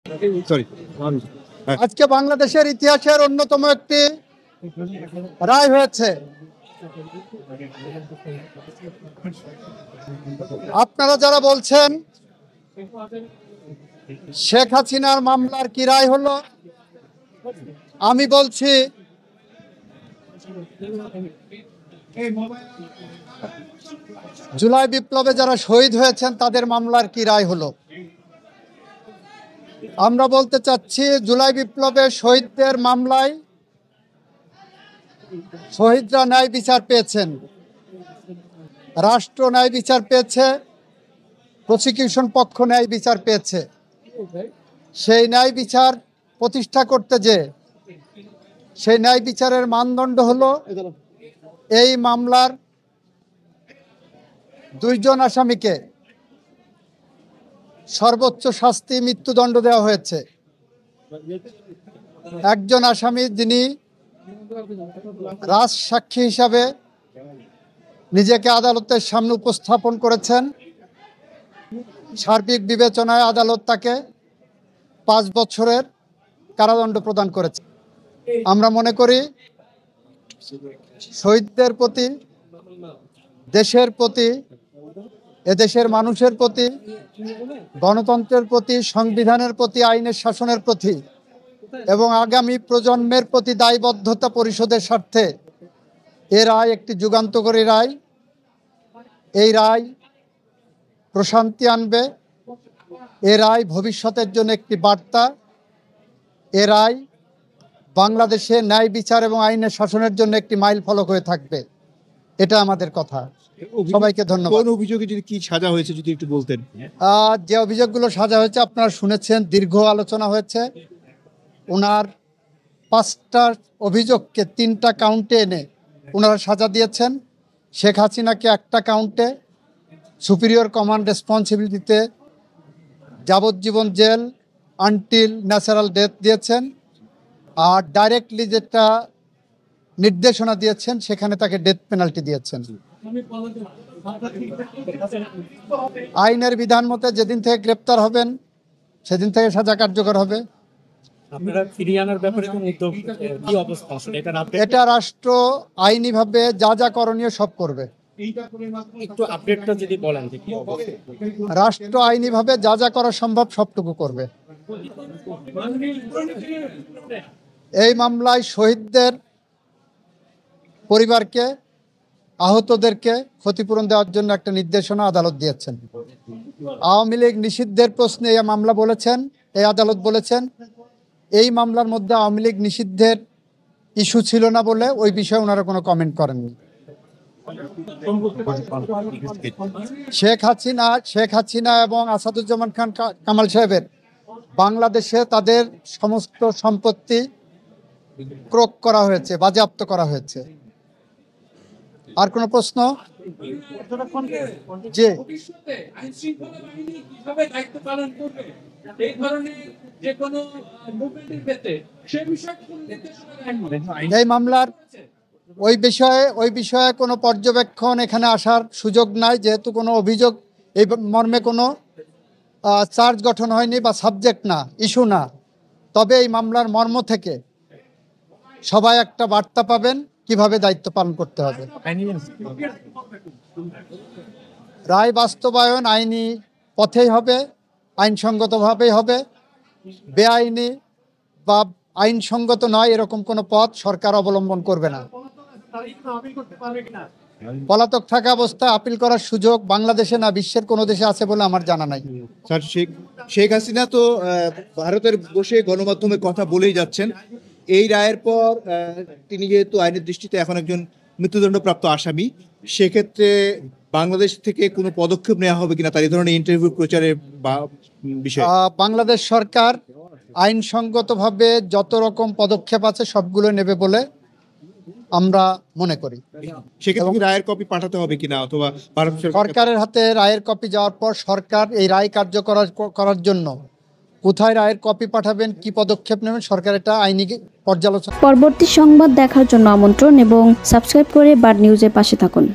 Sorry. আজকে বাংলাদেশের ইতিহাসের অন্যতম একটি রায় হয়েছে। আপনারা যারা বলছেন শেখ হাসিনার মামলার কি রায় হলো, আমি বলছি জুলাই বিপ্লবে যারা শহীদ হয়েছেন তাদের মামলার কি রায় হলো। আমরা বলতে চাচ্ছি জুলাই বিপ্লবে শহীদদের মামলায় শহীদরা ন্যায় বিচার পেয়েছেন, রাষ্ট্র ন্যায় বিচার পেয়েছে, প্রসিকিউশন পক্ষ ন্যায় বিচার পেয়েছে। সেই ন্যায় বিচার প্রতিষ্ঠা করতে যে সেই ন্যায় বিচারের মানদণ্ড হলো এই মামলার দুইজন আসামিকে সর্বোচ্চ শাস্তি মৃত্যুদণ্ড দেওয়া হয়েছে। একজন আসামি যিনি রাজসাক্ষী হিসাবে নিজেকে আদালতের সামনে উপস্থাপন করেছেন, সার্বিক বিবেচনায় আদালত তাকে 5 বছরের কারাদণ্ড প্রদান করেছে। আমরা মনে করি শহীদদের প্রতি, দেশের প্রতি, এদেশের মানুষের প্রতি, গণতন্ত্রের প্রতি, সংবিধানের প্রতি, আইনের শাসনের প্রতি এবং আগামী প্রজন্মের প্রতি দায়বদ্ধতা পরিশোধের স্বার্থে এ রায় একটি যুগান্তকারী রায়। এই রায় প্রশান্তি আনবে, এ রায় ভবিষ্যতের জন্য একটি বার্তা, এ রায় বাংলাদেশে ন্যায় বিচার এবং আইনের শাসনের জন্য একটি মাইল ফলক হয়ে থাকবে। এটা আমাদের কথা। সবাইকে ধন্যবাদ। কোন অভিযোগে যদি কি সাজা হয়েছে যদি একটু বলতেন। যে অভিযোগগুলো সাজা হয়েছে আপনারা শুনেছেন, দীর্ঘ আলোচনা হয়েছে। ওনার 5টা অভিযোগকে 3টা কাউন্টে এনে ওনারা সাজা দিয়েছেন। শেখ হাসিনাকে একটা কাউন্টে সুপিরিয়র কমান্ড রেসপন্সিবিলিটিতে যাবজ্জীবন জেল আনটিল ন্যাচারাল ডেথ দিয়েছেন, আর ডাইরেক্টলি যেটা নির্দেশনা দিয়েছেন সেখানে তাকে ডেথ পেনাল্টি দিয়েছেন। আইনের বিধান মতে যেদিন থেকে গ্রেপ্তার হবেন সেদিন থেকে সাজা কার্যকর হবে। এটা রাষ্ট্র আইনিভাবে যা যা করণীয় সব করবে। রাষ্ট্র আইনিভাবে যা যা করা সম্ভব সবটুকু করবে। এই মামলায় শহীদদের পরিবারকে, আহতদেরকে ক্ষতিপূরণ দেওয়ার জন্য একটা নির্দেশনা আদালত দিয়েছেন। আওয়ামী লীগ নিষিদ্ধের প্রশ্নে এই মামলা বলেছেন, এই আদালত বলেছেন এই মামলার মধ্যে আওয়ামী লীগ নিষিদ্ধের ইস্যু ছিল না বলে ওই বিষয়ে ওনারা কোনো কমেন্ট করেননি। শেখ হাসিনা এবং আসাদুজ্জামান খান কামাল সাহেবের বাংলাদেশে তাদের সমস্ত সম্পত্তি ক্রোক করা হয়েছে, বাজেয়াপ্ত করা হয়েছে। আর কোনো প্রশ্ন? যে এই মামলার ওই বিষয়ে কোনো পর্যবেক্ষণ এখানে আসার সুযোগ নাই, যেহেতু কোনো অভিযোগ এই মর্মে কোনো চার্জ গঠন হয়নি বা সাবজেক্ট না, ইস্যু না। তবে এই মামলার মর্ম থেকে সবাই একটা বার্তা পাবেন কিভাবে দায়িত্ব পালন করতে হবে। রায় বাস্তবায়ন আইনি পথেই হবে, আইনসঙ্গতভাবেই হবে। বেআইনি বা আইনসঙ্গত নয় এরকম কোনো পথ সরকার অবলম্বন করবে না। পলাতক থাকা অবস্থায় আপিল করার সুযোগ বাংলাদেশে না বিশ্বের কোনো দেশে আছে বলে আমার জানা নাই। স্যার, শেখ হাসিনা তো ভারতের বসে গণমাধ্যমে কথা বলেই যাচ্ছেন। এই রায়ের পর তিনি যেহেতু আইনের দৃষ্টিতে এখন একজন মৃত্যুদণ্ডপ্রাপ্ত আসামি, সেক্ষেত্রে বাংলাদেশ থেকে কোনো পদক্ষেপ নেওয়া হবে কিনা তার এই ধরনের ইন্টারভিউ প্রচারের বিষয়ে? বাংলাদেশ সরকার আইনসঙ্গতভাবে যত রকম পদক্ষেপ আছে সবগুলো নেবে বলে আমরা মনে করি। সেক্ষেত্রে রায়ের কপি পাঠাতে হবে কিনা, অথবা সরকারের হাতে রায়ের কপি যাওয়ার পর সরকার এই রায় কার্যকর করার জন্য কোথায় রায়ের কপি পাঠাবেন, কি পদক্ষেপ নেবেন, সরকার এটা আইনি পর্যালোচনা। পরবর্তী সংবাদ দেখার জন্য আমন্ত্রণ এবং সাবস্ক্রাইব করে বার্ড নিউজের পাশে থাকুন।